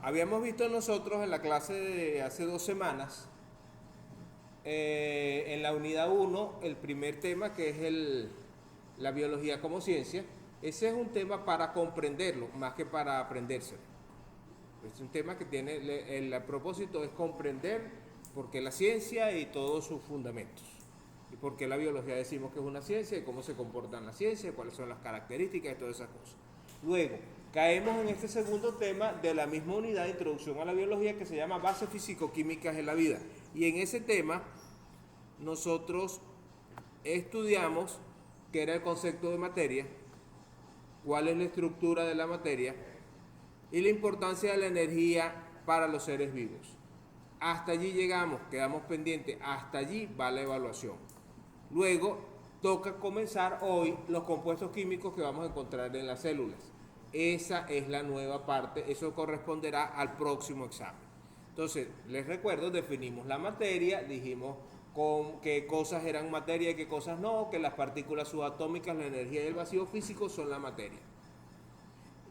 Habíamos visto nosotros en la clase de hace 2 semanas, en la unidad uno, el primer tema que es la biología como ciencia. Ese es un tema para comprenderlo, más que para aprendérselo. Es un tema que tiene, el propósito es comprender por qué la ciencia y todos sus fundamentos. Y por qué la biología decimos que es una ciencia y cómo se comporta la ciencia, cuáles son las características y todas esas cosas. Luego, caemos en este segundo tema de la misma unidad de introducción a la biología que se llama bases físico-químicas de la vida. Y en ese tema nosotros estudiamos qué era el concepto de materia, cuál es la estructura de la materia y la importancia de la energía para los seres vivos. Hasta allí llegamos, quedamos pendientes, hasta allí va la evaluación. Luego toca comenzar hoy los compuestos químicos que vamos a encontrar en las células. Esa es la nueva parte, eso corresponderá al próximo examen. Entonces, les recuerdo, definimos la materia, dijimos con qué cosas eran materia y qué cosas no, que las partículas subatómicas, la energía y el vacío físico son la materia.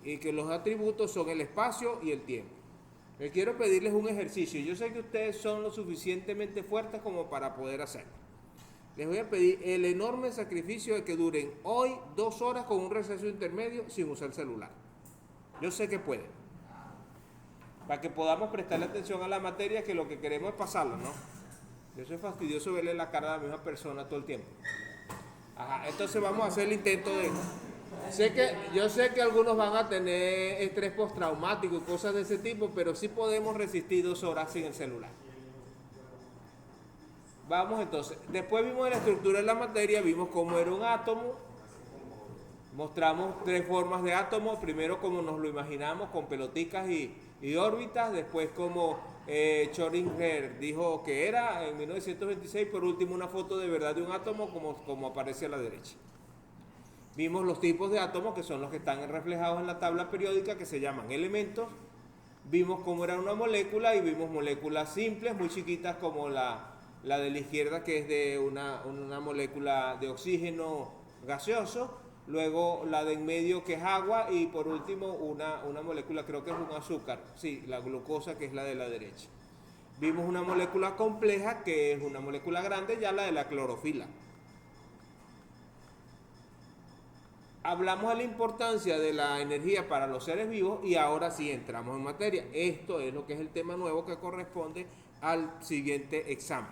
Y que los atributos son el espacio y el tiempo. Les quiero pedirles un ejercicio. Yo sé que ustedes son lo suficientemente fuertes como para poder hacerlo. Les voy a pedir el enorme sacrificio de que duren hoy 2 horas con un receso intermedio sin usar el celular. Yo sé que pueden. Para que podamos prestarle atención a la materia, que lo que queremos es pasarla, ¿no? Eso es fastidioso verle la cara a la misma persona todo el tiempo. Ajá, entonces vamos a hacer el intento de... Yo sé que algunos van a tener estrés postraumático y cosas de ese tipo, pero sí podemos resistir 2 horas sin el celular. Vamos entonces, después vimos la estructura de la materia, vimos cómo era un átomo, mostramos 3 formas de átomos, primero como nos lo imaginamos con peloticas y órbitas, después como Schrödinger dijo que era en 1926, por último una foto de verdad de un átomo como aparece a la derecha. Vimos los tipos de átomos que son los que están reflejados en la tabla periódica que se llaman elementos. Vimos cómo era una molécula y vimos moléculas simples, muy chiquitas como la de la izquierda que es de una molécula de oxígeno gaseoso. Luego la de en medio que es agua y por último una molécula, creo que es un azúcar, sí, la glucosa que es la de la derecha. Vimos una molécula compleja que es una molécula grande, ya la de la clorofila. Hablamos de la importancia de la energía para los seres vivos y ahora sí entramos en materia. Esto es lo que es el tema nuevo que corresponde al siguiente examen.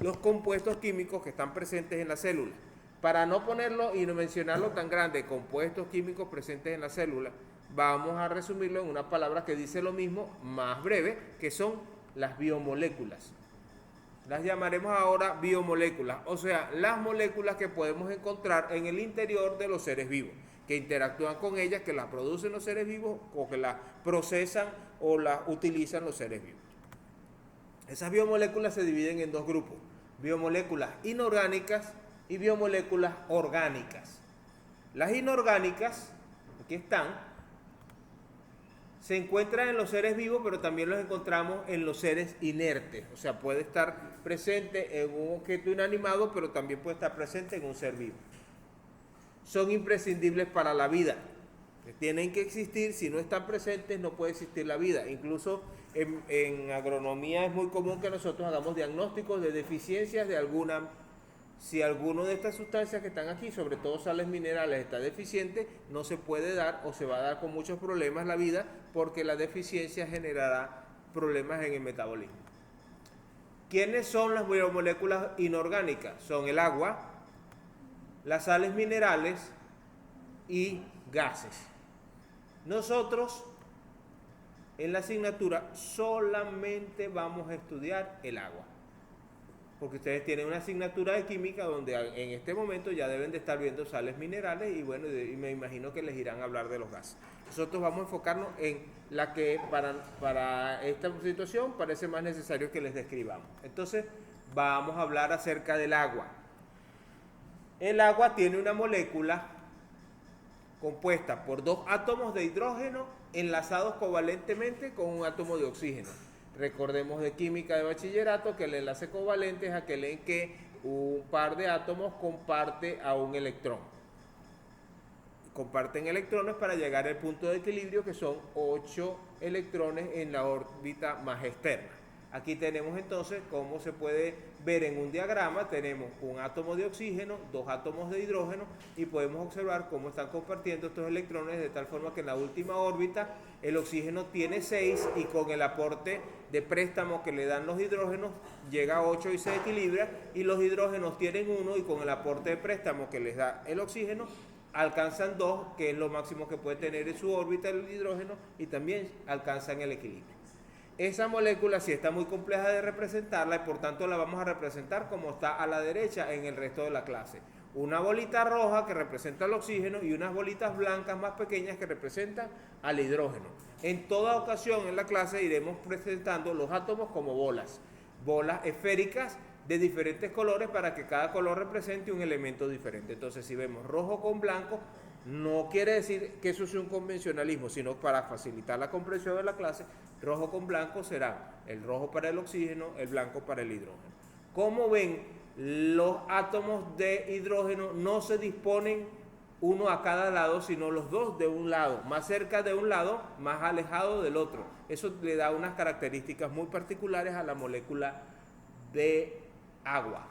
Los compuestos químicos que están presentes en la célula. Para no ponerlo y no mencionarlo tan grande, compuestos químicos presentes en la célula, vamos a resumirlo en una palabra que dice lo mismo, más breve, que son las biomoléculas. Las llamaremos ahora biomoléculas, o sea, las moléculas que podemos encontrar en el interior de los seres vivos, que interactúan con ellas, que las producen los seres vivos o que las procesan o las utilizan los seres vivos. Esas biomoléculas se dividen en 2 grupos, biomoléculas inorgánicas y biomoléculas orgánicas. Las inorgánicas, aquí están, se encuentran en los seres vivos, pero también los encontramos en los seres inertes. O sea, puede estar presente en un objeto inanimado, pero también puede estar presente en un ser vivo. Son imprescindibles para la vida. Tienen que existir, si no están presentes no puede existir la vida. Incluso en agronomía es muy común que nosotros hagamos diagnósticos de deficiencias de alguna. Si alguno de estas sustancias que están aquí, sobre todo sales minerales, está deficiente, no se puede dar o se va a dar con muchos problemas la vida porque la deficiencia generará problemas en el metabolismo. ¿Quiénes son las biomoléculas inorgánicas? Son el agua, las sales minerales y gases. Nosotros en la asignatura solamente vamos a estudiar el agua, porque ustedes tienen una asignatura de química donde en este momento ya deben de estar viendo sales minerales y bueno, y me imagino que les irán a hablar de los gases. Nosotros vamos a enfocarnos en la que para esta situación parece más necesario que les describamos. Entonces vamos a hablar acerca del agua. El agua tiene una molécula compuesta por 2 átomos de hidrógeno enlazados covalentemente con un átomo de oxígeno. Recordemos de química de bachillerato que el enlace covalente es aquel en que un par de átomos comparte a un electrón. comparten electrones para llegar al punto de equilibrio, que son 8 electrones en la órbita más externa. Aquí tenemos entonces, como se puede ver en un diagrama, tenemos un átomo de oxígeno, 2 átomos de hidrógeno, y podemos observar cómo están compartiendo estos electrones, de tal forma que en la última órbita el oxígeno tiene 6 y con el aporte de préstamo que le dan los hidrógenos llega a 8 y se equilibra, y los hidrógenos tienen 1 y con el aporte de préstamo que les da el oxígeno alcanzan 2, que es lo máximo que puede tener en su órbita el hidrógeno, y también alcanzan el equilibrio. Esa molécula sí está muy compleja de representarla y por tanto la vamos a representar como está a la derecha en el resto de la clase. Una bolita roja que representa el oxígeno y unas bolitas blancas más pequeñas que representan al hidrógeno. En toda ocasión en la clase iremos presentando los átomos como bolas esféricas de diferentes colores para que cada color represente un elemento diferente. Entonces, si vemos rojo con blanco, no quiere decir que eso sea un convencionalismo, sino para facilitar la comprensión de la clase, rojo con blanco será el rojo para el oxígeno, el blanco para el hidrógeno. Como ven, los átomos de hidrógeno no se disponen uno a cada lado, sino los dos de un lado, más cerca de un lado, más alejado del otro. Eso le da unas características muy particulares a la molécula de agua.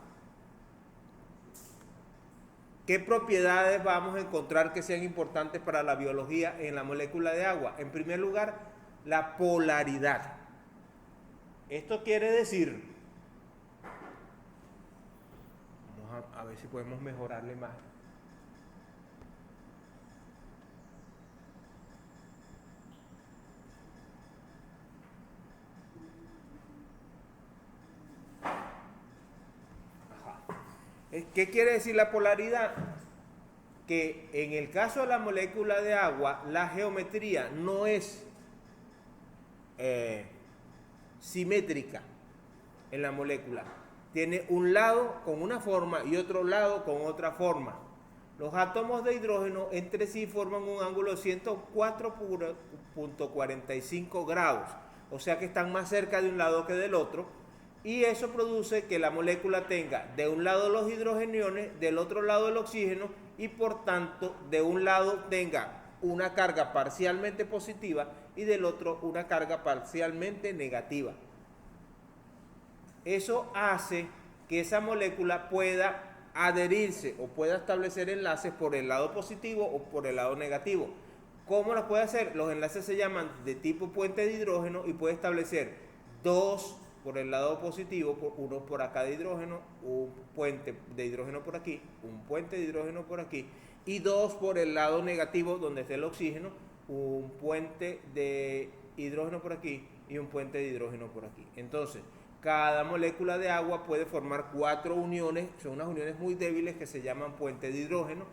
¿Qué propiedades vamos a encontrar que sean importantes para la biología en la molécula de agua? En primer lugar, la polaridad. Esto quiere decir, vamos a ver si podemos mejorarle más. ¿Qué quiere decir la polaridad? Que en el caso de la molécula de agua, la geometría no es simétrica en la molécula. Tiene un lado con una forma y otro lado con otra forma. Los átomos de hidrógeno entre sí forman un ángulo de 104.45 grados, o sea que están más cerca de un lado que del otro, y eso produce que la molécula tenga de un lado los hidrogeniones, del otro lado el oxígeno, y por tanto de un lado tenga una carga parcialmente positiva y del otro una carga parcialmente negativa. Eso hace que esa molécula pueda adherirse o pueda establecer enlaces por el lado positivo o por el lado negativo. ¿Cómo lo puede hacer? Los enlaces se llaman de tipo puente de hidrógeno y puede establecer dos por el lado positivo, uno por acá de hidrógeno, un puente de hidrógeno por aquí, un puente de hidrógeno por aquí, y dos por el lado negativo donde esté el oxígeno, un puente de hidrógeno por aquí y un puente de hidrógeno por aquí. Entonces, cada molécula de agua puede formar 4 uniones, son unas uniones muy débiles que se llaman puente de hidrógeno,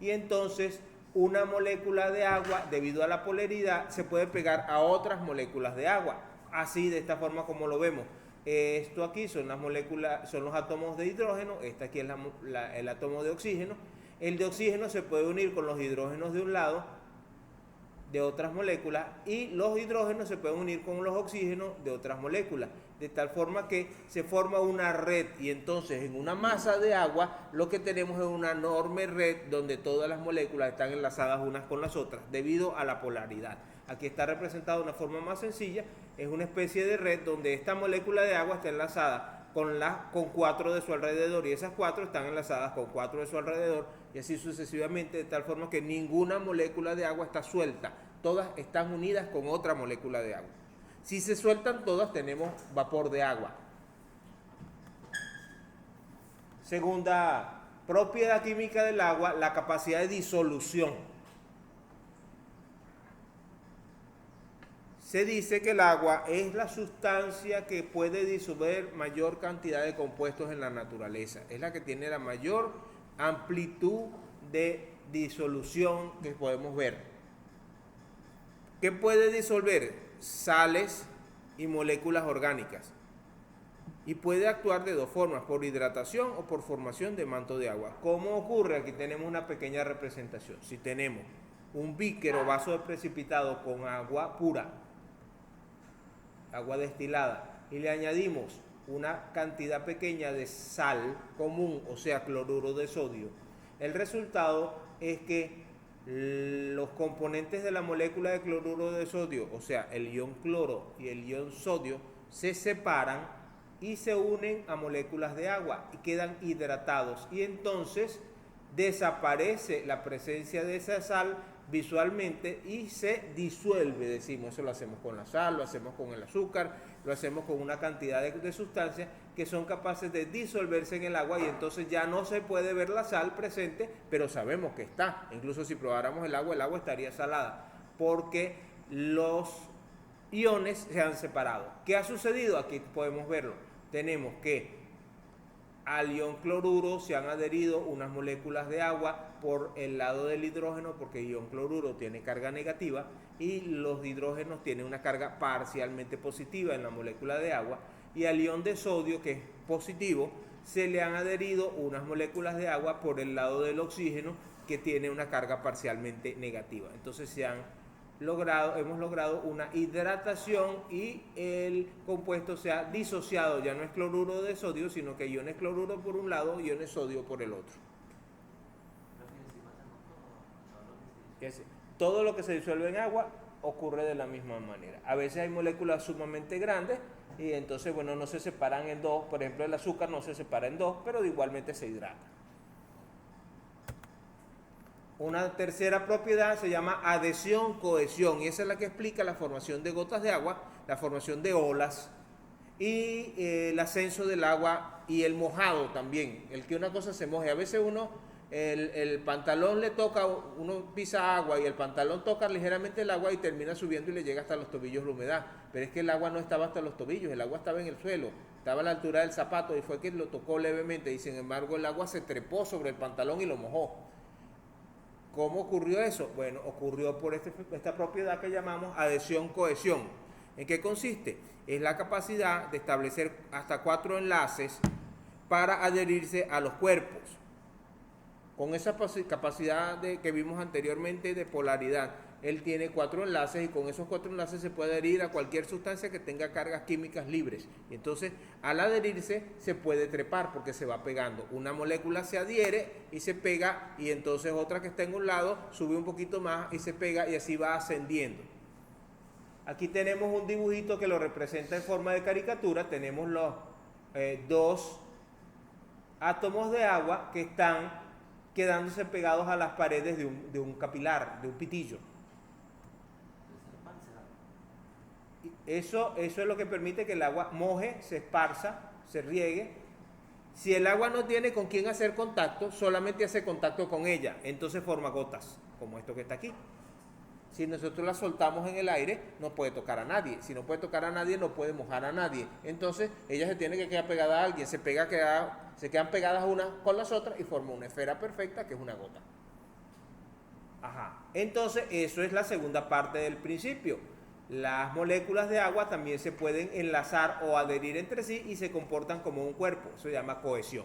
y entonces una molécula de agua, debido a la polaridad, se puede pegar a otras moléculas de agua, así de esta forma como lo vemos. Esto aquí son las moléculas, son los átomos de hidrógeno, este aquí es el átomo de oxígeno. El de oxígeno se puede unir con los hidrógenos de un lado de otras moléculas y los hidrógenos se pueden unir con los oxígenos de otras moléculas, de tal forma que se forma una red, y entonces en una masa de agua lo que tenemos es una enorme red donde todas las moléculas están enlazadas unas con las otras debido a la polaridad. Aquí está representado de una forma más sencilla, es una especie de red donde esta molécula de agua está enlazada con 4 de su alrededor, y esas 4 están enlazadas con 4 de su alrededor, y así sucesivamente, de tal forma que ninguna molécula de agua está suelta, todas están unidas con otra molécula de agua. Si se sueltan todas, tenemos vapor de agua. Segunda propiedad química del agua, la capacidad de disolución. Se dice que el agua es la sustancia que puede disolver mayor cantidad de compuestos en la naturaleza. Es la que tiene la mayor amplitud de disolución que podemos ver. ¿Qué puede disolver? Sales y moléculas orgánicas. Y puede actuar de dos formas, por hidratación o por formación de manto de agua. ¿Cómo ocurre? Aquí tenemos una pequeña representación. Si tenemos un beaker o vaso de precipitado con agua pura, agua destilada, y le añadimos una cantidad pequeña de sal común, o sea, cloruro de sodio, el resultado es que los componentes de la molécula de cloruro de sodio, o sea, el ion cloro y el ion sodio, se separan y se unen a moléculas de agua y quedan hidratados. Y entonces desaparece la presencia de esa sal visualmente y se disuelve, decimos. Eso lo hacemos con la sal, lo hacemos con el azúcar, lo hacemos con una cantidad de sustancias que son capaces de disolverse en el agua, y entonces ya no se puede ver la sal presente, pero sabemos que está. Incluso si probáramos el agua estaría salada, porque los iones se han separado. ¿Qué ha sucedido? Aquí podemos verlo. Tenemos que al ion cloruro se han adherido unas moléculas de agua por el lado del hidrógeno, porque el ion cloruro tiene carga negativa y los hidrógenos tienen una carga parcialmente positiva en la molécula de agua, y al ion de sodio, que es positivo, se le han adherido unas moléculas de agua por el lado del oxígeno, que tiene una carga parcialmente negativa. Entonces hemos logrado una hidratación y el compuesto se ha disociado. Ya no es cloruro de sodio, sino que iones cloruro por un lado y iones sodio por el otro. Todo lo que se disuelve en agua ocurre de la misma manera. A veces hay moléculas sumamente grandes y entonces, bueno, no se separan en dos. Por ejemplo, el azúcar no se separa en dos, pero igualmente se hidrata. Una tercera propiedad se llama adhesión-cohesión, y esa es la que explica la formación de gotas de agua, la formación de olas y el ascenso del agua y el mojado también. El que una cosa se moje. A veces el pantalón le toca, uno pisa agua y el pantalón toca ligeramente el agua y termina subiendo y le llega hasta los tobillos la humedad. Pero es que el agua no estaba hasta los tobillos, el agua estaba en el suelo, estaba a la altura del zapato y fue que lo tocó levemente, y sin embargo el agua se trepó sobre el pantalón y lo mojó. ¿Cómo ocurrió eso? Bueno, ocurrió por esta propiedad que llamamos adhesión-cohesión. ¿En qué consiste? Es la capacidad de establecer hasta 4 enlaces para adherirse a los cuerpos. Con esa capacidad que vimos anteriormente de polaridad, él tiene 4 enlaces, y con esos 4 enlaces se puede adherir a cualquier sustancia que tenga cargas químicas libres. Y entonces, al adherirse, se puede trepar porque se va pegando. Una molécula se adhiere y se pega, y entonces otra que está en un lado sube un poquito más y se pega, y así va ascendiendo. Aquí tenemos un dibujito que lo representa en forma de caricatura. Tenemos los 2 átomos de agua que están quedándose pegados a las paredes de un capilar, de un pitillo. Eso es lo que permite que el agua moje, se esparza, se riegue. Si el agua no tiene con quién hacer contacto, solamente hace contacto con ella, entonces forma gotas, como esto que está aquí. Si nosotros la soltamos en el aire, no puede tocar a nadie. Si no puede tocar a nadie, no puede mojar a nadie. Entonces, ella se tiene que quedar pegada a alguien. Se quedan pegadas unas con las otras y forma una esfera perfecta, que es una gota. Ajá. Entonces, eso es la segunda parte del principio. Las moléculas de agua también se pueden enlazar o adherir entre sí y se comportan como un cuerpo. Eso se llama cohesión.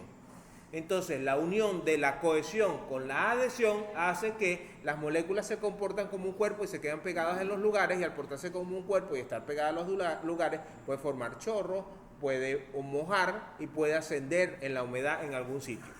Entonces, la unión de la cohesión con la adhesión hace que las moléculas se comportan como un cuerpo y se quedan pegadas en los lugares, y al portarse como un cuerpo y estar pegadas en los lugares, puede formar chorros, puede mojar y puede ascender en la humedad en algún sitio.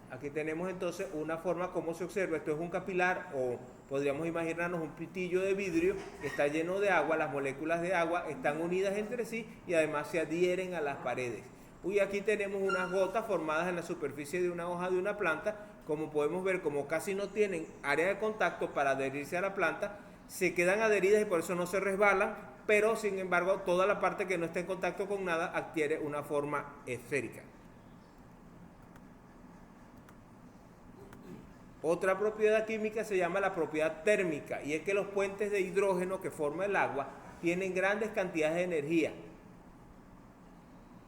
Aquí tenemos entonces una forma como se observa. Esto es un capilar, o podríamos imaginarnos un pitillo de vidrio que está lleno de agua. Las moléculas de agua están unidas entre sí y además se adhieren a las paredes. Y aquí tenemos unas gotas formadas en la superficie de una hoja de una planta. Como podemos ver, como casi no tienen área de contacto para adherirse a la planta, se quedan adheridas y por eso no se resbalan, pero sin embargo toda la parte que no está en contacto con nada adquiere una forma esférica. Otra propiedad química se llama la propiedad térmica, y es que los puentes de hidrógeno que forma el agua tienen grandes cantidades de energía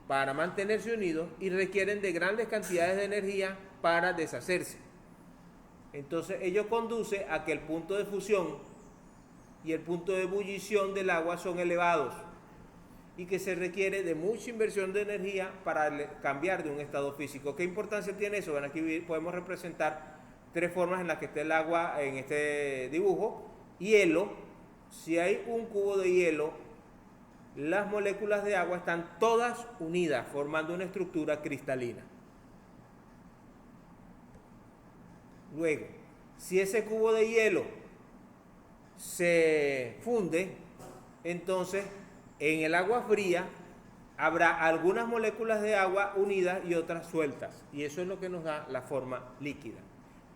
para mantenerse unidos y requieren de grandes cantidades de energía para deshacerse. Entonces ello conduce a que el punto de fusión y el punto de ebullición del agua son elevados, y que se requiere de mucha inversión de energía para cambiar de un estado físico. ¿Qué importancia tiene eso? Bueno, aquí podemos representar 3 formas en las que está el agua en este dibujo. Hielo. Si hay un cubo de hielo, las moléculas de agua están todas unidas formando una estructura cristalina. Luego, Si ese cubo de hielo se funde, entonces en el agua fría habrá algunas moléculas de agua unidas y otras sueltas, y eso es lo que nos da la forma líquida.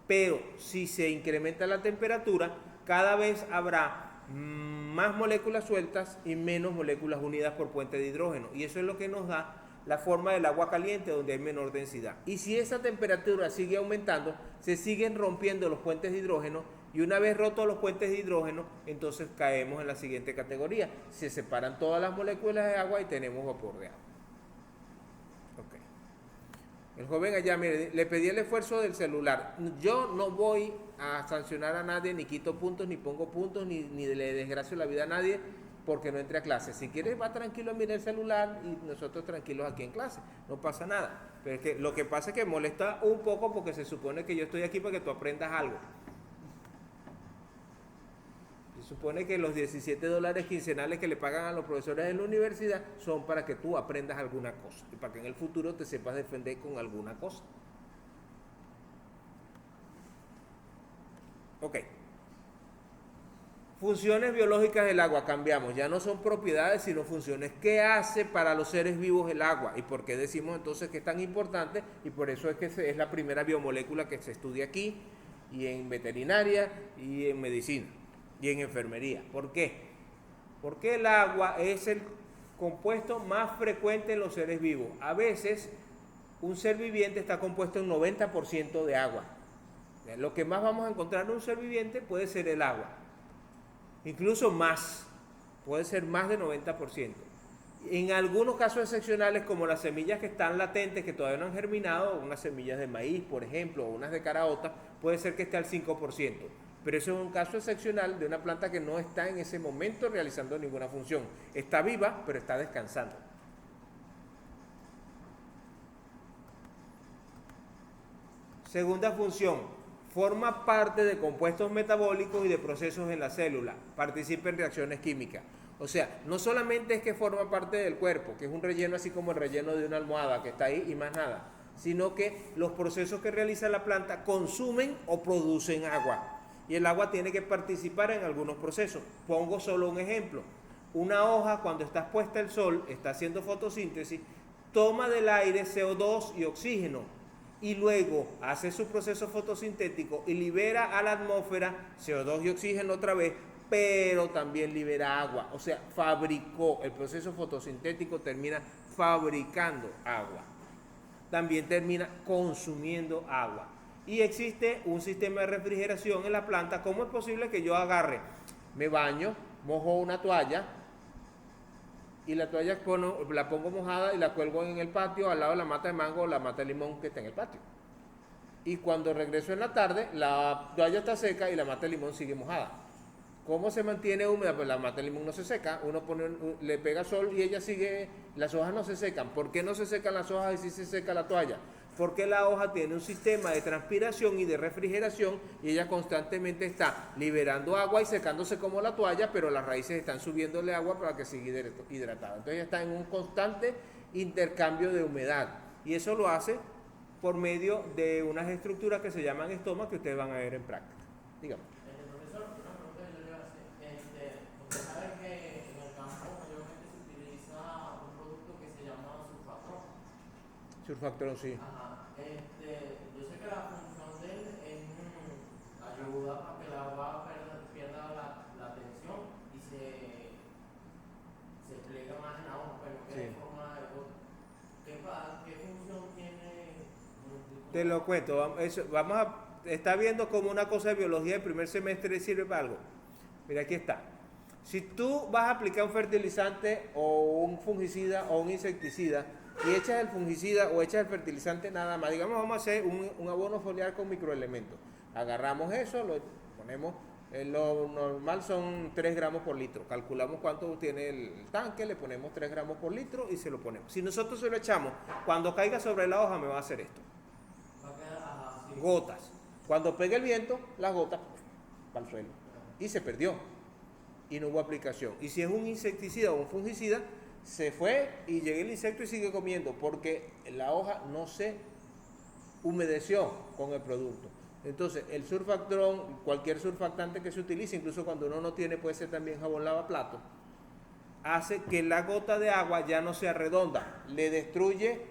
Pero si se incrementa la temperatura, cada vez habrá más moléculas sueltas y menos moléculas unidas por puente de hidrógeno, y eso es lo que nos da la forma del agua caliente, donde hay menor densidad. Y si esa temperatura sigue aumentando, se siguen rompiendo los puentes de hidrógeno, y una vez rotos los puentes de hidrógeno, entonces caemos en la siguiente categoría: se separan todas las moléculas de agua y tenemos vapor de agua. Okay. El joven allá, mire, le pedí el esfuerzo del celular. Yo no voy a sancionar a nadie, ni quito puntos, ni pongo puntos, ni le desgracio la vida a nadie porque no entre a clase. Si quieres, va tranquilo a mirar el celular y nosotros tranquilos aquí en clase, no pasa nada. Pero es que lo que pasa es que molesta un poco porque se supone que yo estoy aquí para que tú aprendas algo. Se supone que los $17 quincenales que le pagan a los profesores en la universidad son para que tú aprendas alguna cosa y para que en el futuro te sepas defender con alguna cosa. Ok. Funciones biológicas del agua, cambiamos, ya no son propiedades sino funciones. ¿Qué hace para los seres vivos el agua? ¿Y por qué decimos entonces que es tan importante? Y por eso es que es la primera biomolécula que se estudia aquí, y en veterinaria, y en medicina, y en enfermería. ¿Por qué? Porque el agua es el compuesto más frecuente en los seres vivos. A veces un ser viviente está compuesto en 90% de agua. Lo que más vamos a encontrar en un ser viviente puede ser el agua. Incluso más, puede ser más de 90%. En algunos casos excepcionales, como las semillas que están latentes, que todavía no han germinado, unas semillas de maíz, por ejemplo, o unas de caraota, puede ser que esté al 5%. Pero eso es un caso excepcional de una planta que no está en ese momento realizando ninguna función. Está viva, pero está descansando. Segunda función. Forma parte de compuestos metabólicos y de procesos en la célula. Participa en reacciones químicas. O sea, no solamente es que forma parte del cuerpo, que es un relleno así como el relleno de una almohada que está ahí y más nada, sino que los procesos que realiza la planta consumen o producen agua. Y el agua tiene que participar en algunos procesos. Pongo solo un ejemplo. Una hoja, cuando está expuesta al sol, está haciendo fotosíntesis, toma del aire CO2 y oxígeno, y luego hace su proceso fotosintético y libera a la atmósfera CO2 y oxígeno otra vez, pero también libera agua. O sea, fabricó, el proceso fotosintético termina fabricando agua. También termina consumiendo agua. Y existe un sistema de refrigeración en la planta. ¿Cómo es posible que yo agarre, me baño, mojo una toalla, y la toalla la pongo mojada y la cuelgo en el patio al lado de la mata de mango o la mata de limón que está en el patio? Y cuando regreso en la tarde, la toalla está seca y la mata de limón sigue mojada. ¿Cómo se mantiene húmeda? Pues la mata de limón no se seca, uno le pega sol y ella sigue, las hojas no se secan. ¿Por qué no se secan las hojas y sí se seca la toalla? Porque la hoja tiene un sistema de transpiración y de refrigeración, y ella constantemente está liberando agua y secándose como la toalla, pero las raíces están subiéndole agua para que siga hidratada. Entonces ella está en un constante intercambio de humedad, y eso lo hace por medio de unas estructuras que se llaman estomas, que ustedes van a ver en práctica. Dígame. Profesor, una pregunta que yo le voy a hacer. Usted sabe que en el campo mayormente se utiliza un producto que se llama surfactón. Surfactón, sí. Ajá. Yo sé que la función de él es ayuda a que el agua pierda la tensión y se pliega más en la hoja, pero que Sí. de forma de gota. ¿Qué función tiene? Te lo cuento, está viendo como una cosa de biología de primer semestre sirve para algo. Mira, aquí está. Si tú vas a aplicar un fertilizante o un fungicida o un insecticida y echas el fungicida o echas el fertilizante nada más, digamos vamos a hacer un abono foliar con microelementos. Agarramos eso, lo ponemos, lo normal son 3 gramos por litro. Calculamos cuánto tiene el tanque, le ponemos 3 gramos por litro y se lo ponemos. Si nosotros se lo echamos, cuando caiga sobre la hoja me va a hacer esto. Va a quedar así. Gotas. Cuando pegue el viento, las gotas para el suelo. Y se perdió. Y no hubo aplicación. Y si es un insecticida o un fungicida, se fue y llega el insecto y sigue comiendo, porque la hoja no se humedeció con el producto. Entonces, el surfactón, cualquier surfactante que se utilice, incluso cuando uno no tiene, puede ser también jabón lavaplatos, hace que la gota de agua ya no sea redonda, le destruye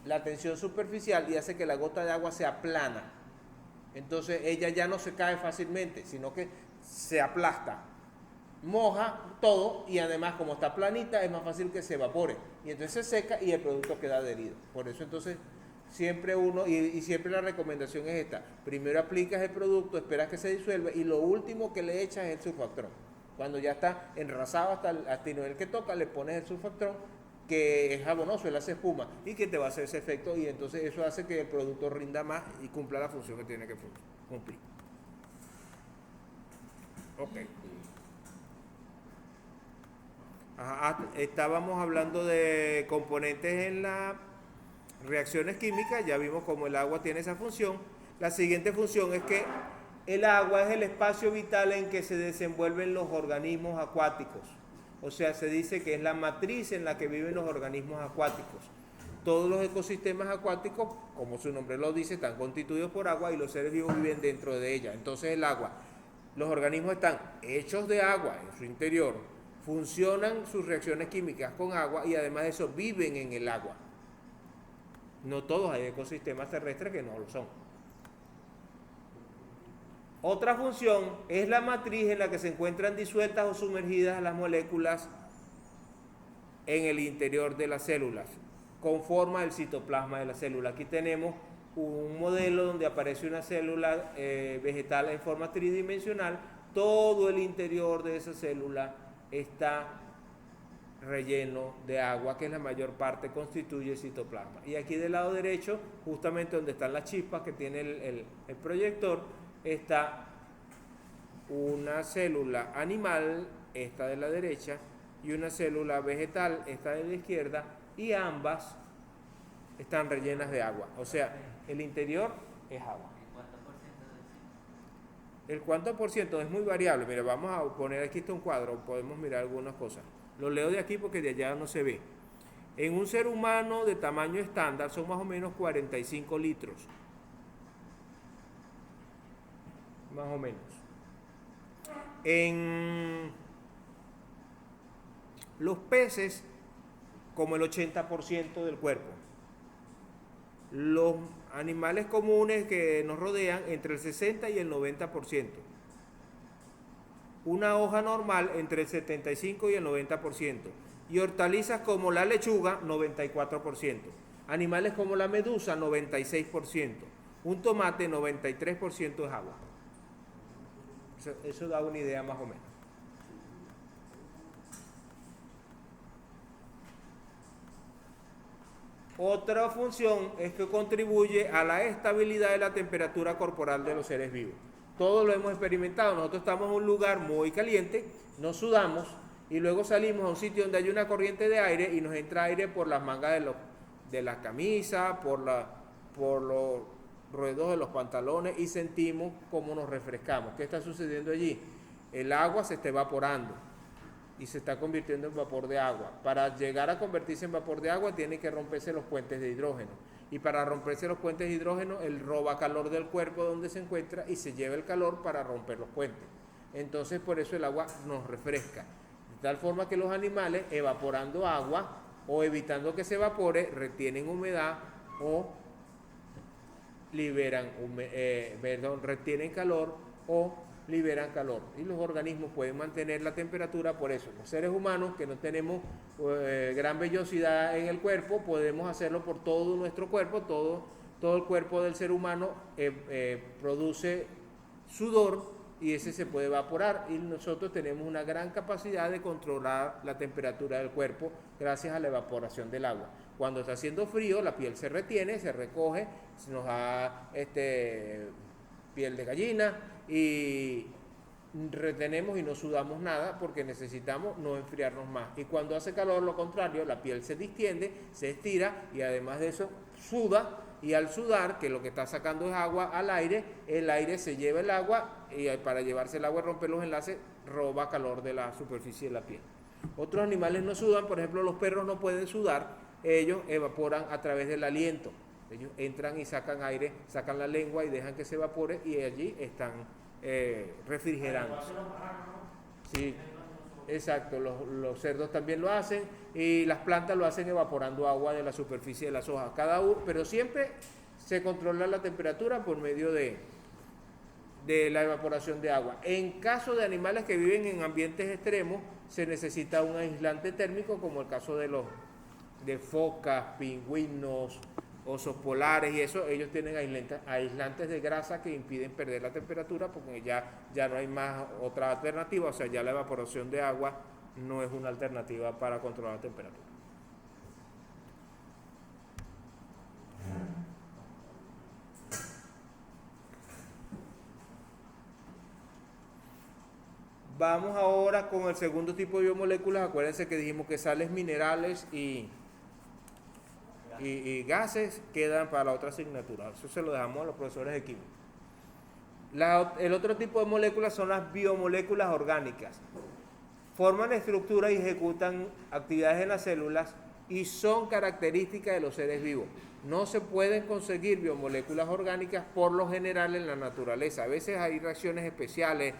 la tensión superficial y hace que la gota de agua sea plana. Entonces ella ya no se cae fácilmente, sino que se aplasta, moja todo y además como está planita es más fácil que se evapore y entonces se seca y el producto queda adherido. Por eso entonces siempre uno, y siempre la recomendación es esta: primero aplicas el producto, esperas que se disuelva y lo último que le echas es el surfactón. Cuando ya está enrasado hasta el nivel que toca, le pones el surfactón, que es jabonoso, él hace espuma y que te va a hacer ese efecto, y entonces eso hace que el producto rinda más y cumpla la función que tiene que cumplir. Ok. Ajá, estábamos hablando de componentes en las reacciones químicas, ya vimos cómo el agua tiene esa función. La siguiente función es que el agua es el espacio vital en que se desenvuelven los organismos acuáticos. O sea, se dice que es la matriz en la que viven los organismos acuáticos. Todos los ecosistemas acuáticos, como su nombre lo dice, están constituidos por agua y los seres vivos viven dentro de ella. Entonces el agua, los organismos están hechos de agua en su interior, funcionan sus reacciones químicas con agua y además de eso viven en el agua. No todos, hay ecosistemas terrestres que no lo son. Otra función es la matriz en la que se encuentran disueltas o sumergidas las moléculas en el interior de las células, conforma el citoplasma de la célula. Aquí tenemos un modelo donde aparece una célula vegetal en forma tridimensional. Todo el interior de esa célula está relleno de agua, que en la mayor parte constituye el citoplasma. Y aquí del lado derecho, justamente donde están las chispas que tiene el proyector, está una célula animal, esta de la derecha, y una célula vegetal, esta de la izquierda, y ambas están rellenas de agua. O sea, el interior es agua. ¿El cuánto por ciento? Es muy variable. Mira, vamos a poner aquí un cuadro, podemos mirar algunas cosas. Lo leo de aquí porque de allá no se ve. En un ser humano de tamaño estándar son más o menos 45 litros. Más o menos. En los peces, como el 80% del cuerpo. Los animales comunes que nos rodean, entre el 60 y el 90%. Una hoja normal, entre el 75 y el 90%. Y hortalizas como la lechuga, 94%. Animales como la medusa, 96%. Un tomate, 93% es agua. Eso da una idea más o menos. Otra función es que contribuye a la estabilidad de la temperatura corporal de los seres vivos. Todos lo hemos experimentado. Nosotros estamos en un lugar muy caliente, nos sudamos y luego salimos a un sitio donde hay una corriente de aire y nos entra aire por las mangas de la camisa, por los ruedos de los pantalones y sentimos cómo nos refrescamos. ¿Qué está sucediendo allí? El agua se está evaporando y se está convirtiendo en vapor de agua. Para llegar a convertirse en vapor de agua tiene que romperse los puentes de hidrógeno. Y para romperse los puentes de hidrógeno, él roba calor del cuerpo donde se encuentra y se lleva el calor para romper los puentes. Entonces por eso el agua nos refresca. De tal forma que los animales, evaporando agua o evitando que se evapore, retienen humedad o retienen calor o liberan calor. Y los organismos pueden mantener la temperatura por eso. Los seres humanos que no tenemos gran vellosidad en el cuerpo, podemos hacerlo por todo nuestro cuerpo. Todo el cuerpo del ser humano produce sudor y ese se puede evaporar. Y nosotros tenemos una gran capacidad de controlar la temperatura del cuerpo gracias a la evaporación del agua. Cuando está haciendo frío, la piel se retiene, se recoge, nos da piel de gallina y retenemos y no sudamos nada porque necesitamos no enfriarnos más. Y cuando hace calor, lo contrario, la piel se distiende, se estira y además de eso suda, y al sudar, que lo que está sacando es agua al aire, el aire se lleva el agua y para llevarse el agua y romper los enlaces, roba calor de la superficie de la piel. Otros animales no sudan, por ejemplo los perros no pueden sudar, ellos evaporan a través del aliento. Ellos entran y sacan aire, sacan la lengua y dejan que se evapore y allí están refrigerando. Sí, exacto, los cerdos también lo hacen y las plantas lo hacen evaporando agua de la superficie de las hojas. Pero siempre se controla la temperatura por medio de la evaporación de agua. En caso de animales que viven en ambientes extremos, se necesita un aislante térmico, como el caso de focas, pingüinos, osos polares y eso. Ellos tienen aislantes de grasa que impiden perder la temperatura porque ya no hay más otra alternativa, o sea, ya la evaporación de agua no es una alternativa para controlar la temperatura. Vamos ahora con el segundo tipo de biomoléculas. Acuérdense que dijimos que sales minerales y gases quedan para la otra asignatura. Eso se lo dejamos a los profesores de química. El otro tipo de moléculas son las biomoléculas orgánicas. Forman estructuras y ejecutan actividades en las células y son características de los seres vivos. No se pueden conseguir biomoléculas orgánicas por lo general en la naturaleza. A veces hay reacciones especiales,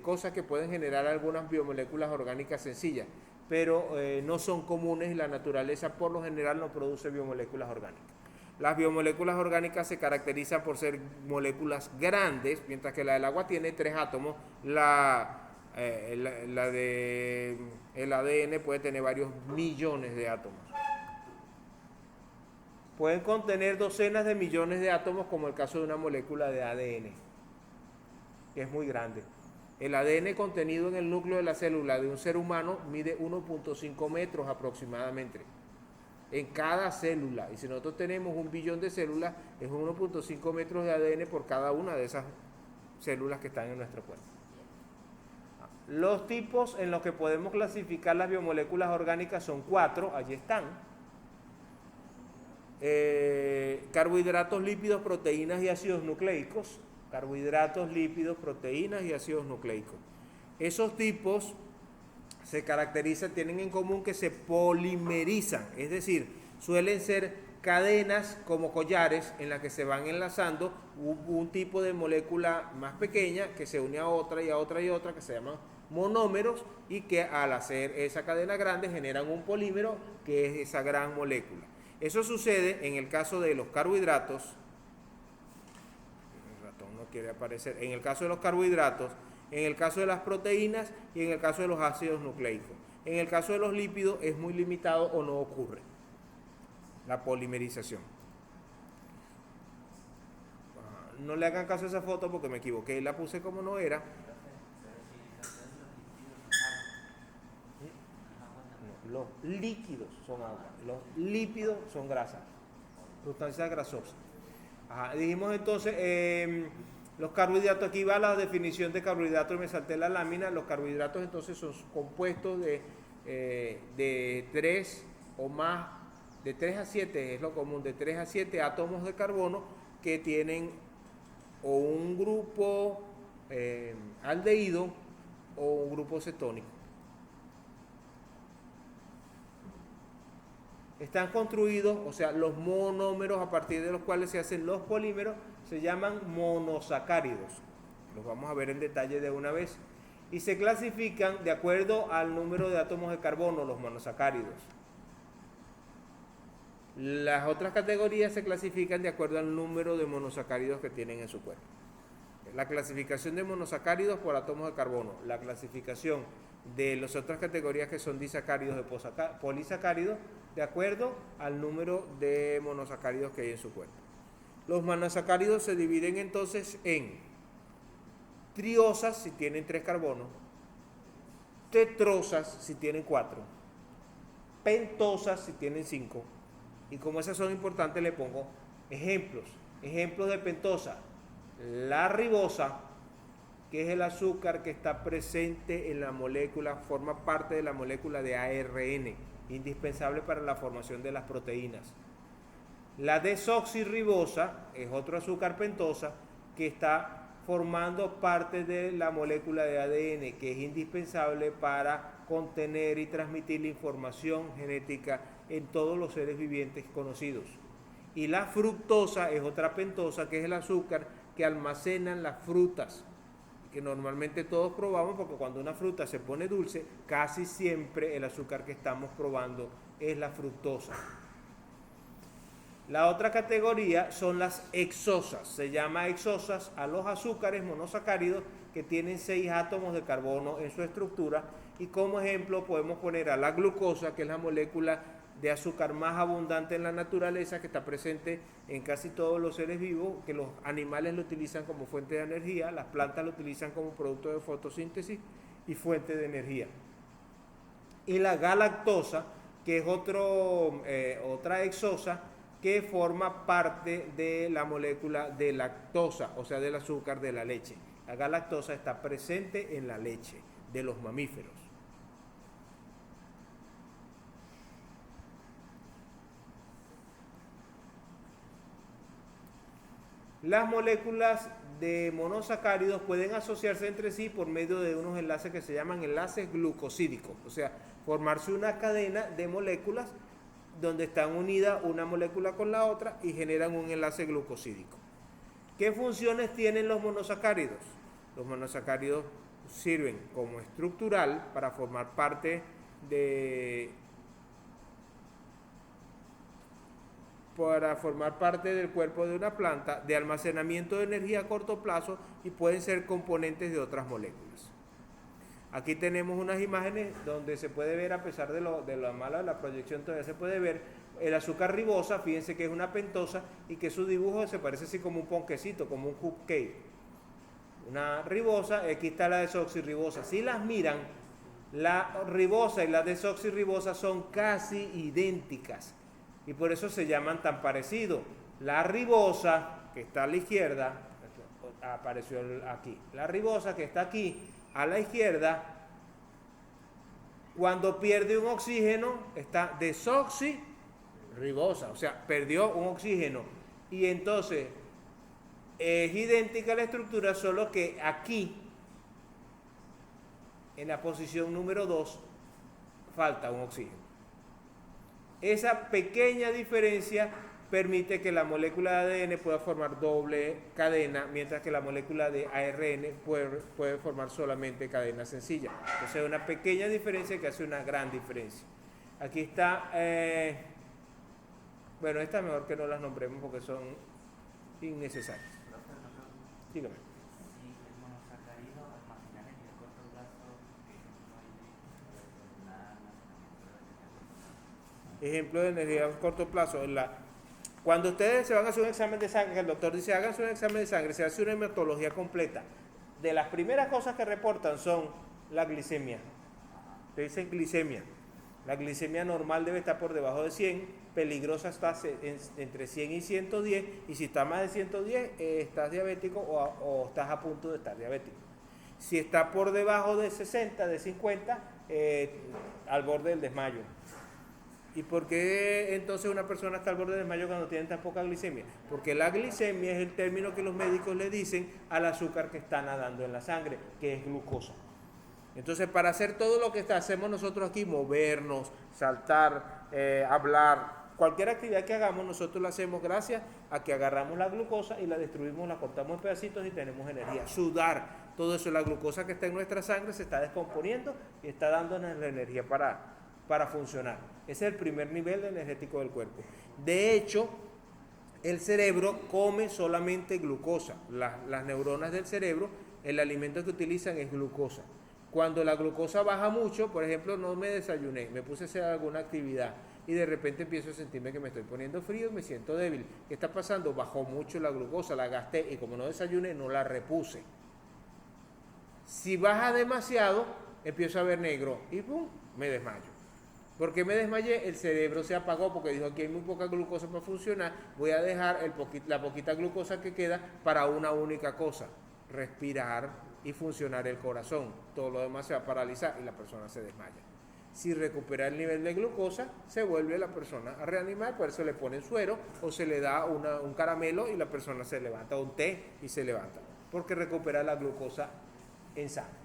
cosas que pueden generar algunas biomoléculas orgánicas sencillas, pero no son comunes y la naturaleza por lo general no produce biomoléculas orgánicas. Las biomoléculas orgánicas se caracterizan por ser moléculas grandes, mientras que la del agua tiene 3 átomos. El ADN puede tener varios millones de átomos. Pueden contener docenas de millones de átomos, como el caso de una molécula de ADN, que es muy grande. El ADN contenido en el núcleo de la célula de un ser humano mide 1.5 metros aproximadamente en cada célula. Y si nosotros tenemos 1 billón de células, es 1.5 metros de ADN por cada una de esas células que están en nuestro cuerpo. Los tipos en los que podemos clasificar las biomoléculas orgánicas son 4, allí están. Carbohidratos, lípidos, proteínas y ácidos nucleicos. Carbohidratos, lípidos, proteínas y ácidos nucleicos. Esos tipos se caracterizan, tienen en común que se polimerizan, es decir, suelen ser cadenas como collares en las que se van enlazando un tipo de molécula más pequeña que se une a otra y a otra y a otra, que se llaman monómeros, y que al hacer esa cadena grande generan un polímero que es esa gran molécula. Eso sucede en el caso de los carbohidratos. El ratón no quiere aparecer. En el caso de los carbohidratos, en el caso de las proteínas y en el caso de los ácidos nucleicos. En el caso de los lípidos es muy limitado o no ocurre la polimerización. No le hagan caso a esa foto porque me equivoqué y la puse como no era. Los líquidos son agua, los lípidos son grasa, sustancias grasosas. Dijimos entonces, los carbohidratos, aquí va la definición de carbohidratos, me salté la lámina. Los carbohidratos entonces son compuestos de 3 o más, de 3 a 7 es lo común, de 3 a 7 átomos de carbono que tienen o un grupo aldehído o un grupo cetónico. Están construidos, o sea, los monómeros a partir de los cuales se hacen los polímeros se llaman monosacáridos. Los vamos a ver en detalle de una vez. Y se clasifican de acuerdo al número de átomos de carbono, los monosacáridos. Las otras categorías se clasifican de acuerdo al número de monosacáridos que tienen en su cuerpo. La clasificación de monosacáridos por átomos de carbono, la clasificación de las otras categorías que son disacáridos de polisacáridos, de acuerdo al número de monosacáridos que hay en su cuerpo. Los monosacáridos se dividen entonces en triosas si tienen 3 carbonos, tetrosas si tienen 4, pentosas si tienen 5, y como esas son importantes le pongo ejemplos de pentosa: la ribosa, que es el azúcar que está presente en la molécula, forma parte de la molécula de ARN, indispensable para la formación de las proteínas. La desoxirribosa es otro azúcar pentosa que está formando parte de la molécula de ADN, que es indispensable para contener y transmitir la información genética en todos los seres vivientes conocidos. Y la fructosa es otra pentosa, que es el azúcar que almacenan las frutas, que normalmente todos probamos, porque cuando una fruta se pone dulce, casi siempre el azúcar que estamos probando es la fructosa. La otra categoría son las hexosas. Se llama hexosas a los azúcares monosacáridos que tienen 6 átomos de carbono en su estructura, y como ejemplo podemos poner a la glucosa, que es la molécula de azúcar más abundante en la naturaleza, que está presente en casi todos los seres vivos, que los animales lo utilizan como fuente de energía, las plantas lo utilizan como producto de fotosíntesis y fuente de energía. Y la galactosa, que es otra hexosa, que forma parte de la molécula de lactosa, o sea, del azúcar de la leche. La galactosa está presente en la leche de los mamíferos. Las moléculas de monosacáridos pueden asociarse entre sí por medio de unos enlaces que se llaman enlaces glucosídicos, o sea, formarse una cadena de moléculas donde están unidas una molécula con la otra y generan un enlace glucosídico. ¿Qué funciones tienen los monosacáridos? Los monosacáridos sirven como estructural para formar parte del cuerpo de una planta, de almacenamiento de energía a corto plazo, y pueden ser componentes de otras moléculas. Aquí tenemos unas imágenes donde se puede ver, a pesar de lo mala de la proyección, todavía se puede ver el azúcar ribosa. Fíjense que es una pentosa y que su dibujo se parece así como un ponquecito, como un cupcake. Una ribosa, aquí está la desoxirribosa. Si las miran, la ribosa y la desoxirribosa son casi idénticas y por eso se llaman tan parecidos. La ribosa, que está a la izquierda, apareció aquí. La ribosa, que está aquí a la izquierda, cuando pierde un oxígeno, está desoxirribosa, o sea, perdió un oxígeno. Y entonces es idéntica la estructura, solo que aquí, en la posición número 2, falta un oxígeno. Esa pequeña diferencia permite que la molécula de ADN pueda formar doble cadena, mientras que la molécula de ARN puede formar solamente cadena sencilla. Entonces es una pequeña diferencia que hace una gran diferencia. Aquí está, bueno, esta es mejor que no las nombremos porque son innecesarias. Dígame. Si el monosacárido almacena energía a corto plazo, no hay almacenamiento de energía. Ejemplo de energía a corto plazo. Cuando ustedes se van a hacer un examen de sangre, el doctor dice, háganse un examen de sangre, se hace una hematología completa. De las primeras cosas que reportan son la glicemia. Le dicen glicemia. La glicemia normal debe estar por debajo de 100, peligrosa está entre 100 y 110, y si está más de 110, estás diabético o estás a punto de estar diabético. Si está por debajo de 60, de 50, al borde del desmayo. ¿Y por qué entonces una persona está al borde del desmayo cuando tiene tan poca glicemia? Porque la glicemia es el término que los médicos le dicen al azúcar que está nadando en la sangre, que es glucosa. Entonces, para hacer todo lo que hacemos nosotros aquí, movernos, saltar, hablar, cualquier actividad que hagamos, nosotros la hacemos gracias a que agarramos la glucosa y la destruimos, la cortamos en pedacitos y tenemos energía. Sudar, todo eso, la glucosa que está en nuestra sangre se está descomponiendo y está dándonos la energía para funcionar. Ese es el primer nivel energético del cuerpo. De hecho, el cerebro come solamente glucosa. Las neuronas del cerebro, el alimento que utilizan es glucosa. Cuando la glucosa baja mucho, por ejemplo, no me desayuné, me puse a hacer alguna actividad y de repente empiezo a sentirme que me estoy poniendo frío y me siento débil. ¿Qué está pasando? Bajó mucho la glucosa, la gasté y como no desayuné, no la repuse. Si baja demasiado, empiezo a ver negro y ¡pum!, me desmayo. ¿Por qué me desmayé? El cerebro se apagó porque dijo, aquí hay muy poca glucosa para funcionar, voy a dejar la poquita glucosa que queda para una única cosa, respirar y funcionar el corazón. Todo lo demás se va a paralizar y la persona se desmaya. Si recupera el nivel de glucosa, se vuelve la persona a reanimar, por eso le ponen suero o se le da un caramelo y la persona se levanta, un té y se levanta, porque recupera la glucosa en sangre.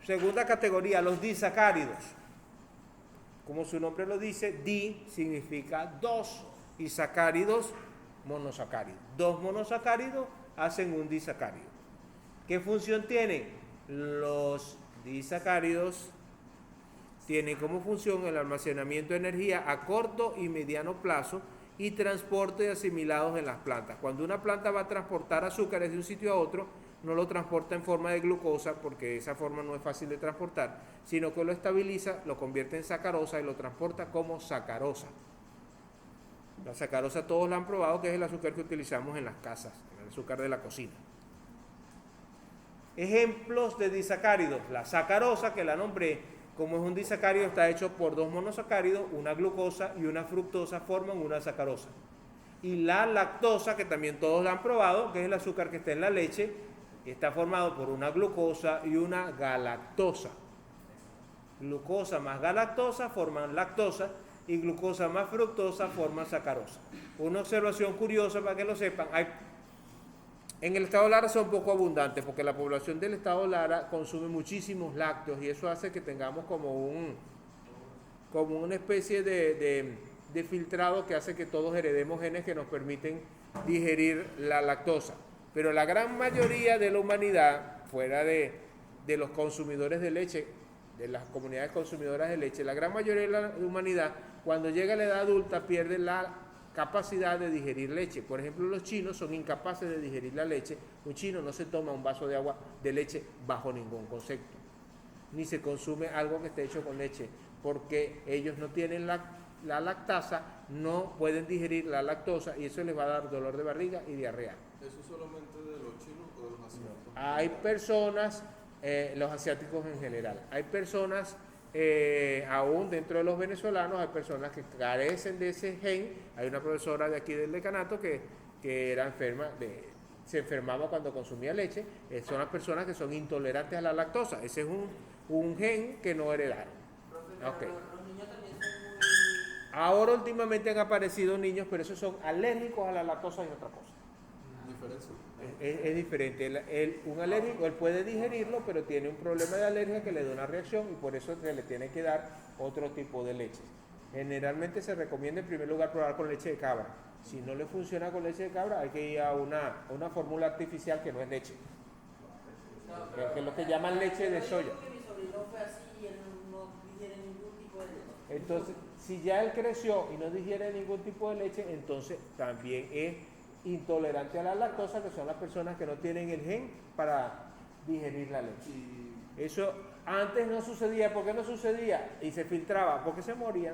Segunda categoría, los disacáridos. Como su nombre lo dice, di significa dos y sacáridos, monosacáridos. Dos monosacáridos hacen un disacárido. ¿Qué función tienen? Los disacáridos tienen como función el almacenamiento de energía a corto y mediano plazo y transporte de asimilados en las plantas. Cuando una planta va a transportar azúcares de un sitio a otro, no lo transporta en forma de glucosa, porque esa forma no es fácil de transportar, sino que lo estabiliza, lo convierte en sacarosa y lo transporta como sacarosa. La sacarosa todos la han probado, que es el azúcar que utilizamos en las casas, el azúcar de la cocina. Ejemplos de disacáridos: la sacarosa, que la nombré, como es un disacárido, está hecho por dos monosacáridos, una glucosa y una fructosa forman una sacarosa. Y la lactosa, que también todos la han probado, que es el azúcar que está en la leche, está formado por una glucosa y una galactosa. Glucosa más galactosa forman lactosa y glucosa más fructosa forman sacarosa. Una observación curiosa para que lo sepan: en el estado Lara son poco abundantes porque la población del estado Lara consume muchísimos lácteos y eso hace que tengamos como una especie de filtrado que hace que todos heredemos genes que nos permiten digerir la lactosa. Pero la gran mayoría de la humanidad, fuera de los consumidores de leche, de las comunidades consumidoras de leche, la gran mayoría de la humanidad, cuando llega a la edad adulta, pierde la capacidad de digerir leche. Por ejemplo, los chinos son incapaces de digerir la leche. Un chino no se toma un vaso de agua de leche bajo ningún concepto, ni se consume algo que esté hecho con leche, porque ellos no tienen la lactasa, no pueden digerir la lactosa y eso les va a dar dolor de barriga y diarrea. ¿Eso solamente de los chinos o de los asiáticos? Hay personas, los asiáticos en general, hay personas, aún dentro de los venezolanos, hay personas que carecen de ese gen. Hay una profesora de aquí del decanato que era enferma, se enfermaba cuando consumía leche. Son las personas que son intolerantes a la lactosa. Ese es un gen que no heredaron. Okay. Los niños también son muy... Ahora últimamente han aparecido niños, pero esos son alérgicos a la lactosa y otra cosa. ¿Diferencia? Es diferente. Un alérgico, él puede digerirlo, pero tiene un problema de alergia que le da una reacción y por eso se le tiene que dar otro tipo de leche. Generalmente se recomienda en primer lugar probar con leche de cabra. Si no le funciona con leche de cabra, hay que ir a una fórmula artificial que no es leche, que es lo que llaman leche de soya. Mi sobrino fue así y él no digiere ningún tipo de leche. Entonces, si ya él creció y no digiere ningún tipo de leche, entonces también es intolerante a la lactosa, que son las personas que no tienen el gen para digerir la leche. Eso antes no sucedía. ¿Por qué no sucedía? Y se filtraba, porque se morían.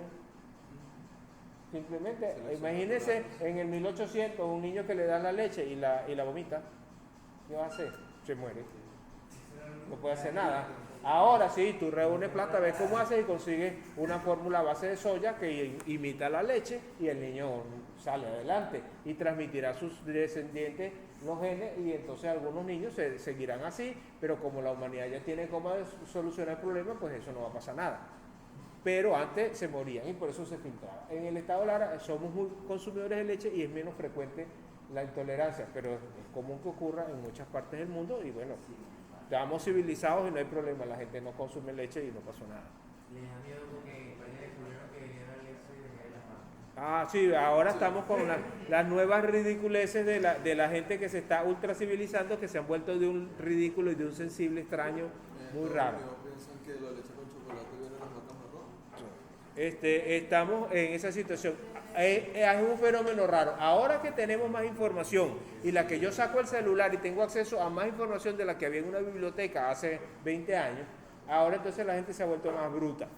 Simplemente, imagínense en el 1800 un niño que le da la leche y la vomita. ¿Qué va a hacer? Se muere. No puede hacer nada. Ahora sí, tú reúnes plata, ves cómo haces y consigues una fórmula a base de soya que imita la leche y el niño sale adelante y transmitirá a sus descendientes los genes y entonces algunos niños se seguirán así, pero como la humanidad ya tiene cómo solucionar el problema, pues eso no va a pasar nada. Pero antes se morían y por eso se filtraba. En el estado Lara somos muy consumidores de leche y es menos frecuente la intolerancia, pero es común que ocurra en muchas partes del mundo y bueno, estamos civilizados y no hay problema, la gente no consume leche y no pasó nada. Les da miedo porque vaya descubrieron que vinieron al eso y dejé las manos. Ah, sí, ahora estamos con las nuevas ridiculeces de la gente que se está ultra civilizando, que se han vuelto de un ridículo y de un sensible extraño muy raro. ¿Piensan que la leche con chocolate viene de las vacas marrón? Estamos en esa situación. Es un fenómeno raro. Ahora que tenemos más información y la que yo saco el celular y tengo acceso a más información de la que había en una biblioteca hace 20 años, ahora entonces la gente se ha vuelto más bruta.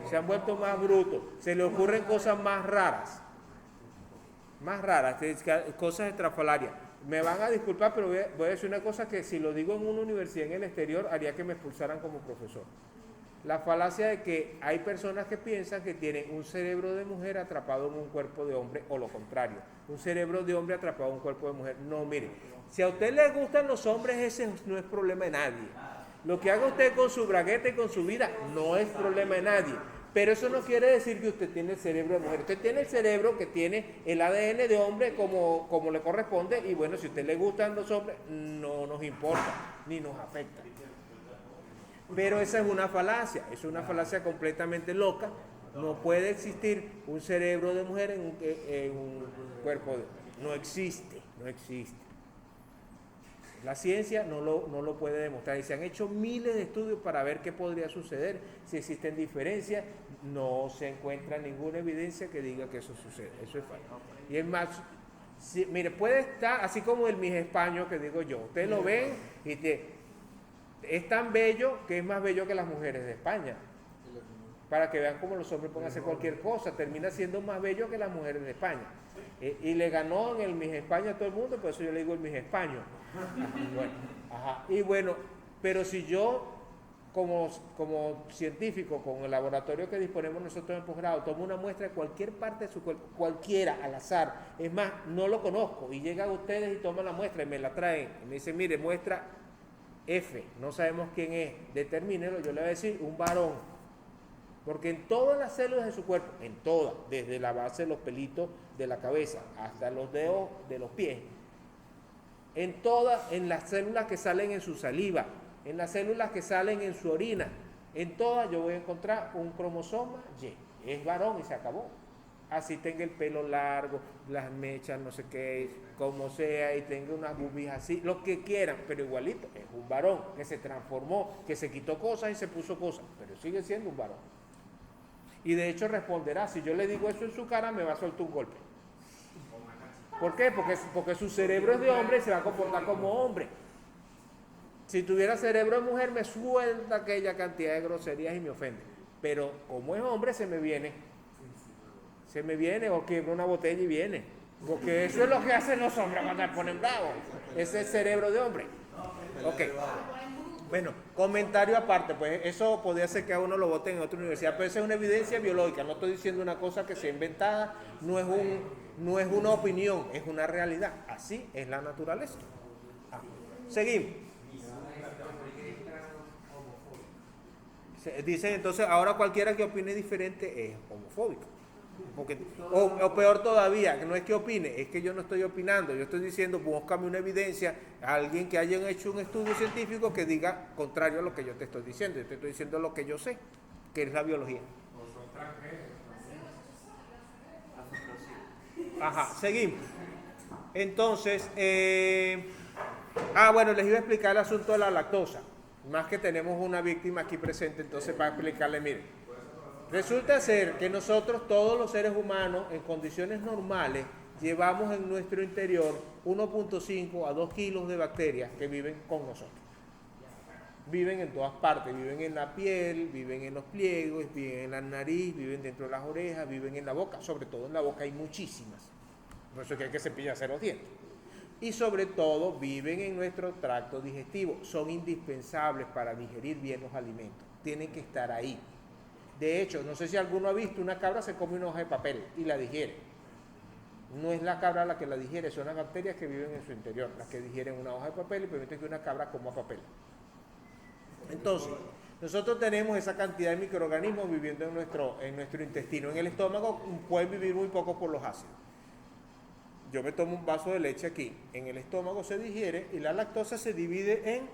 Se han vuelto más brutos. Se le ocurren cosas más raras. Cosas estrafalarias. Me van a disculpar, pero voy a decir una cosa que si lo digo en una universidad en el exterior haría que me expulsaran como profesor. La falacia de que hay personas que piensan que tienen un cerebro de mujer atrapado en un cuerpo de hombre o lo contrario, un cerebro de hombre atrapado en un cuerpo de mujer. No, mire, si a usted le gustan los hombres, ese no es problema de nadie. Lo que haga usted con su bragueta y con su vida no es problema de nadie. Pero eso no quiere decir que usted tiene el cerebro de mujer. Usted tiene el cerebro que tiene el ADN de hombre como le corresponde y bueno, si a usted le gustan los hombres, no nos importa, ni nos afecta. Pero esa es una falacia completamente loca. No puede existir un cerebro de mujer en un cuerpo de hombre. No existe, no existe. La ciencia no lo puede demostrar y se han hecho miles de estudios para ver qué podría suceder, si existen diferencias, no se encuentra ninguna evidencia que diga que eso sucede, eso es falso. Y es más, mire, puede estar así como el mis español que digo yo, ustedes lo ven y es tan bello que es más bello que las mujeres de España, para que vean cómo los hombres pueden hacer cualquier cosa, termina siendo más bello que las mujeres de España. Y le ganó en el Miss España a todo el mundo, por eso yo le digo el Miss Español. Bueno, ajá. Y bueno, pero si yo, como científico, con el laboratorio que disponemos nosotros en posgrado, tomo una muestra de cualquier parte de su cuerpo, cualquiera, al azar, es más, no lo conozco, y llegan ustedes y toman la muestra y me la traen, y me dicen, mire, muestra F, no sabemos quién es, determínelo, yo le voy a decir, un varón. Porque en todas las células de su cuerpo, en todas, desde la base de los pelitos de la cabeza hasta los dedos de los pies, en todas, en las células que salen en su saliva, en las células que salen en su orina, en todas yo voy a encontrar un cromosoma Y, es varón y se acabó. Así tenga el pelo largo, las mechas, no sé qué, como sea, y tenga unas boobies así, lo que quieran, pero igualito, es un varón que se transformó, que se quitó cosas y se puso cosas, pero sigue siendo un varón. Y de hecho responderá, si yo le digo eso en su cara, me va a soltar un golpe. ¿Por qué? Porque su cerebro es de hombre y se va a comportar como hombre. Si tuviera cerebro de mujer, me suelta aquella cantidad de groserías y me ofende. Pero como es hombre, se me viene, o quiebra una botella y viene. Porque eso es lo que hacen los hombres cuando se ponen bravos. Ese es el cerebro de hombre. Ok. Bueno, comentario aparte, pues eso podría ser que a uno lo voten en otra universidad, pero esa es una evidencia biológica, no estoy diciendo una cosa que sea inventada, no es una opinión, es una realidad, así es la naturaleza. Seguimos. Dicen entonces, ahora cualquiera que opine diferente es homofóbico. O peor todavía, que no es que opine, es que yo no estoy opinando, yo estoy diciendo, búscame una evidencia, a alguien que haya hecho un estudio científico que diga contrario a lo que yo te estoy diciendo. Yo te estoy diciendo lo que yo sé, que es la biología. Ajá, seguimos. Entonces, bueno, les iba a explicar el asunto de la lactosa, más que tenemos una víctima aquí presente, entonces para explicarle, miren. Resulta ser que nosotros, todos los seres humanos, en condiciones normales, llevamos en nuestro interior 1.5 a 2 kilos de bacterias que viven con nosotros. Viven en todas partes, viven en la piel, viven en los pliegos, viven en la nariz, viven dentro de las orejas, viven en la boca, sobre todo en la boca hay muchísimas. Por eso es que hay que cepillarse los dientes. Y sobre todo viven en nuestro tracto digestivo, son indispensables para digerir bien los alimentos, tienen que estar ahí. De hecho, no sé si alguno ha visto, una cabra se come una hoja de papel y la digiere. No es la cabra la que la digiere, son las bacterias que viven en su interior, las que digieren una hoja de papel y permiten que una cabra coma papel. Entonces, nosotros tenemos esa cantidad de microorganismos viviendo en nuestro intestino. En el estómago pueden vivir muy poco por los ácidos. Yo me tomo un vaso de leche aquí, en el estómago se digiere y la lactosa se divide en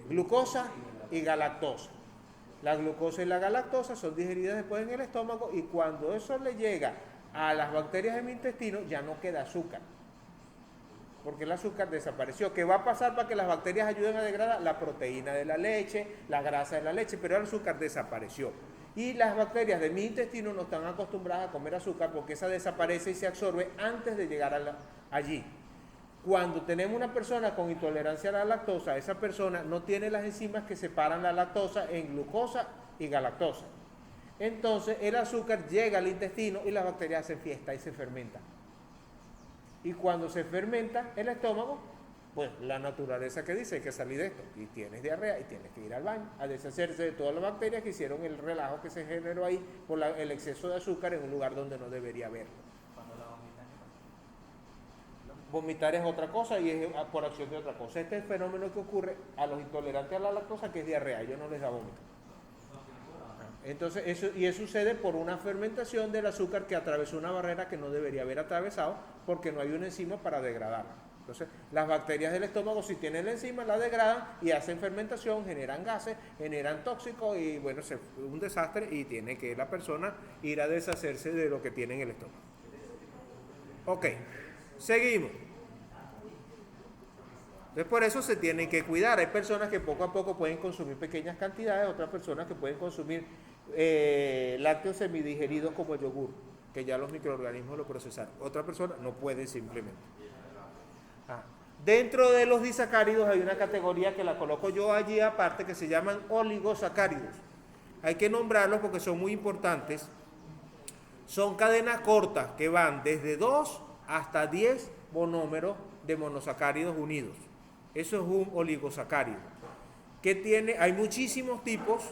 glucosa y galactosa. La glucosa y la galactosa son digeridas después en el estómago y cuando eso le llega a las bacterias de mi intestino ya no queda azúcar. Porque el azúcar desapareció. ¿Qué va a pasar para que las bacterias ayuden a degradar? La proteína de la leche, la grasa de la leche, pero el azúcar desapareció. Y las bacterias de mi intestino no están acostumbradas a comer azúcar porque esa desaparece y se absorbe antes de llegar allí. Cuando tenemos una persona con intolerancia a la lactosa, esa persona no tiene las enzimas que separan la lactosa en glucosa y galactosa. Entonces el azúcar llega al intestino y las bacterias hacen fiesta y se fermentan. Y cuando se fermenta el estómago, pues la naturaleza que dice hay que salir de esto. Y tienes diarrea y tienes que ir al baño a deshacerse de todas las bacterias que hicieron el relajo que se generó ahí por el exceso de azúcar en un lugar donde no debería haberlo. Vomitar es otra cosa y es por acción de otra cosa. Este es el fenómeno que ocurre a los intolerantes a la lactosa, que es diarrea, ellos no les da vómito. Entonces, eso sucede por una fermentación del azúcar que atravesó una barrera que no debería haber atravesado porque no hay una enzima para degradarla. Entonces, las bacterias del estómago, si tienen la enzima, la degradan y hacen fermentación, generan gases, generan tóxicos y bueno, es un desastre y tiene que la persona ir a deshacerse de lo que tiene en el estómago. Ok, seguimos. Entonces, por eso se tienen que cuidar. Hay personas que poco a poco pueden consumir pequeñas cantidades, otras personas que pueden consumir lácteos semidigeridos como el yogur, que ya los microorganismos lo procesaron. Otra persona no puede simplemente. Dentro de los disacáridos hay una categoría que la coloco yo allí aparte que se llaman oligosacáridos. Hay que nombrarlos porque son muy importantes. Son cadenas cortas que van desde 2 hasta 10 monómeros de monosacáridos unidos. Eso es un oligosacárido. Hay muchísimos tipos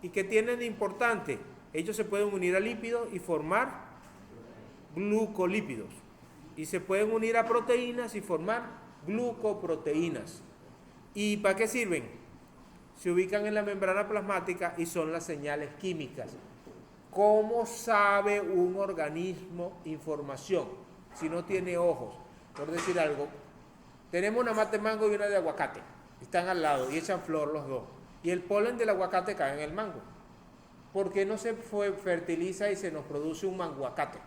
y que tienen de importante. Ellos se pueden unir a lípidos y formar glucolípidos. Y se pueden unir a proteínas y formar glucoproteínas. ¿Y para qué sirven? Se ubican en la membrana plasmática y son las señales químicas. ¿Cómo sabe un organismo información si no tiene ojos? Por decir algo, tenemos una mate mango y una de aguacate. Están al lado y echan flor los dos. Y el polen del aguacate cae en el mango. ¿Por qué no se fertiliza y se nos produce un manguacate?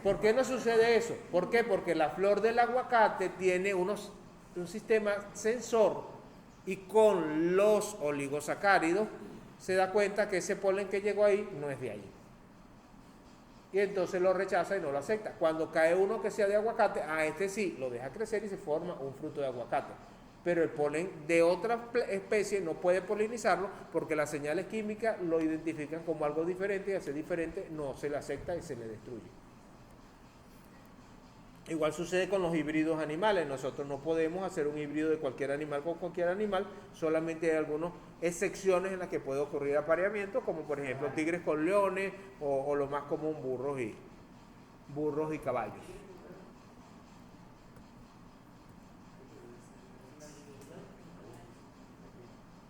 ¿Por qué no sucede eso? ¿Por qué? Porque la flor del aguacate tiene un sistema sensor y con los oligosacáridos se da cuenta que ese polen que llegó ahí no es de ahí. Y entonces lo rechaza y no lo acepta. Cuando cae uno que sea de aguacate, a este sí, lo deja crecer y se forma un fruto de aguacate. Pero el polen de otra especie no puede polinizarlo porque las señales químicas lo identifican como algo diferente y al ser diferente no se le acepta y se le destruye. Igual sucede con los híbridos animales. Nosotros no podemos hacer un híbrido de cualquier animal con cualquier animal, solamente hay algunas excepciones en las que puede ocurrir apareamiento, como por ejemplo tigres con leones o lo más común burros y caballos.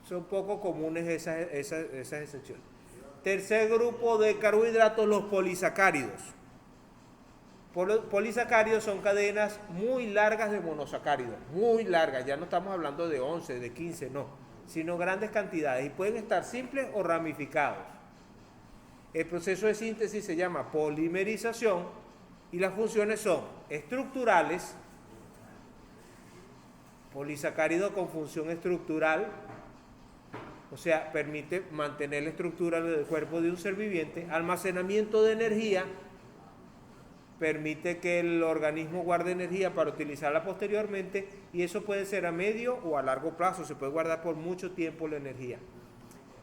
Son poco comunes esas excepciones. Tercer grupo de carbohidratos, los polisacáridos. Polisacáridos son cadenas muy largas de monosacáridos, muy largas, ya no estamos hablando de 11, de 15, no, sino grandes cantidades y pueden estar simples o ramificados. El proceso de síntesis se llama polimerización y las funciones son estructurales, polisacárido con función estructural, o sea, permite mantener la estructura del cuerpo de un ser viviente, almacenamiento de energía, permite que el organismo guarde energía para utilizarla posteriormente y eso puede ser a medio o a largo plazo, se puede guardar por mucho tiempo la energía.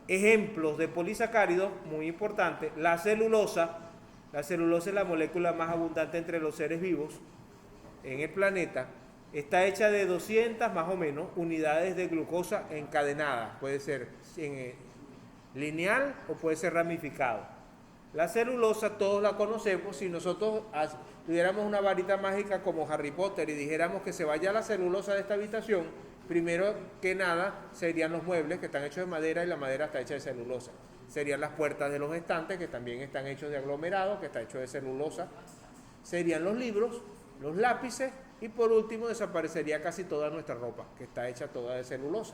Ejemplos de polisacáridos, muy importantes, la celulosa es la molécula más abundante entre los seres vivos en el planeta, está hecha de 200 más o menos unidades de glucosa encadenadas, puede ser lineal o puede ser ramificado. La celulosa todos la conocemos. Si nosotros tuviéramos una varita mágica como Harry Potter y dijéramos que se vaya la celulosa de esta habitación, primero que nada serían los muebles que están hechos de madera y la madera está hecha de celulosa. Serían las puertas de los estantes que también están hechos de aglomerado, que está hecho de celulosa. Serían los libros, los lápices y por último desaparecería casi toda nuestra ropa que está hecha toda de celulosa.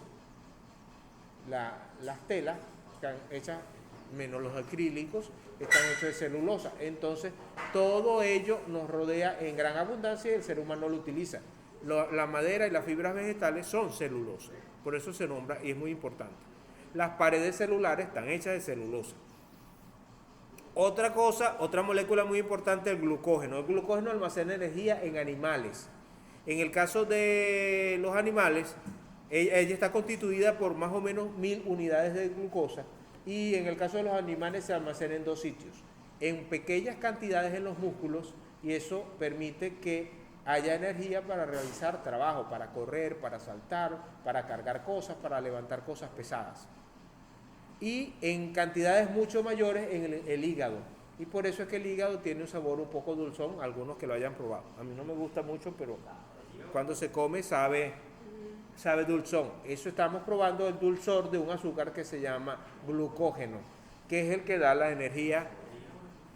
Las telas están hechas, menos los acrílicos, están hechos de celulosa. Entonces, todo ello nos rodea en gran abundancia y el ser humano lo utiliza. La madera y las fibras vegetales son celulosa, por eso se nombra y es muy importante. Las paredes celulares están hechas de celulosa. Otra molécula muy importante, el glucógeno. El glucógeno almacena energía en animales. En el caso de los animales, ella está constituida por más o menos 1000 unidades de glucosa. Y en el caso de los animales se almacena en 2 sitios, en pequeñas cantidades en los músculos y eso permite que haya energía para realizar trabajo, para correr, para saltar, para cargar cosas, para levantar cosas pesadas. Y en cantidades mucho mayores en el hígado. Y por eso es que el hígado tiene un sabor un poco dulzón, algunos que lo hayan probado. A mí no me gusta mucho, pero cuando se come sabe dulzón. Eso estamos probando el dulzor de un azúcar que se llama glucógeno, que es el que da la energía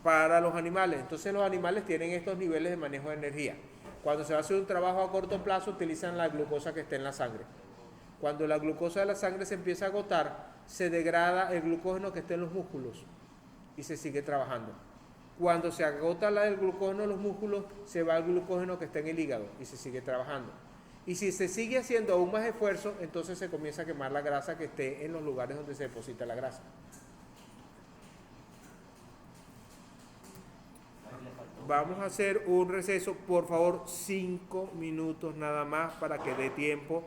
para los animales. Entonces los animales tienen estos niveles de manejo de energía. Cuando se va a hacer un trabajo a corto plazo, utilizan la glucosa que está en la sangre. Cuando la glucosa de la sangre se empieza a agotar, se degrada el glucógeno que está en los músculos y se sigue trabajando. Cuando se agota el glucógeno en los músculos, se va el glucógeno que está en el hígado y se sigue trabajando. Y si se sigue haciendo aún más esfuerzo, entonces se comienza a quemar la grasa que esté en los lugares donde se deposita la grasa. Vamos a hacer un receso, por favor, 5 minutos nada más para que dé tiempo